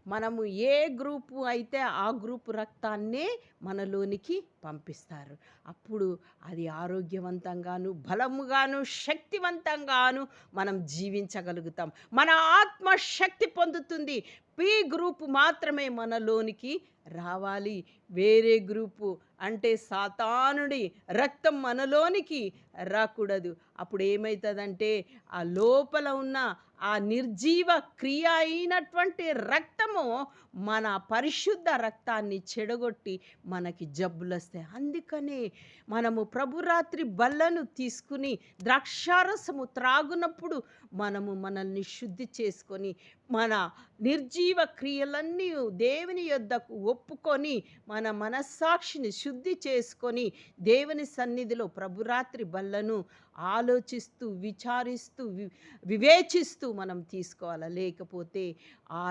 మనము ఏ గ్రూపు అయితే ఆ గ్రూపు రక్తాన్నే మనలోనికి పంపిస్తారు. అప్పుడు అది ఆరోగ్యవంతంగాను, బలముగాను, శక్తివంతంగాను మనం జీవించగలుగుతాం. మన ఆత్మ శక్తి పొందుతుంది. బి గ్రూపు మాత్రమే మనలోనికి రావాలి. వేరే గ్రూపు అంటే సాతానుడి రక్తం మనలోనికి రాకూడదు. అప్పుడు ఏమైతదంటే ఆ లోపల ఉన్న ఆ నిర్జీవ క్రియ అయినటువంటి రక్తము మన పరిశుద్ధ రక్తాన్ని చెడగొట్టి మనకి జబ్బులొస్తాయి. అందుకనే మనము ప్రభురాత్రి బల్లను తీసుకుని ద్రాక్షారసము త్రాగునప్పుడు మనము మనల్ని శుద్ధి చేసుకొని మన నిర్జీవ క్రియలన్నీ దేవుని యొద్దకు ఒప్పుకొని మన మనస్సాక్షిని శుద్ధి చేసుకొని దేవుని సన్నిధిలో ప్రభురాత్రి బల్లను ఆలోచిస్తూ విచారిస్తూ వివేచిస్తూ మనం తీసుకోవాలి. లేకపోతే ఆ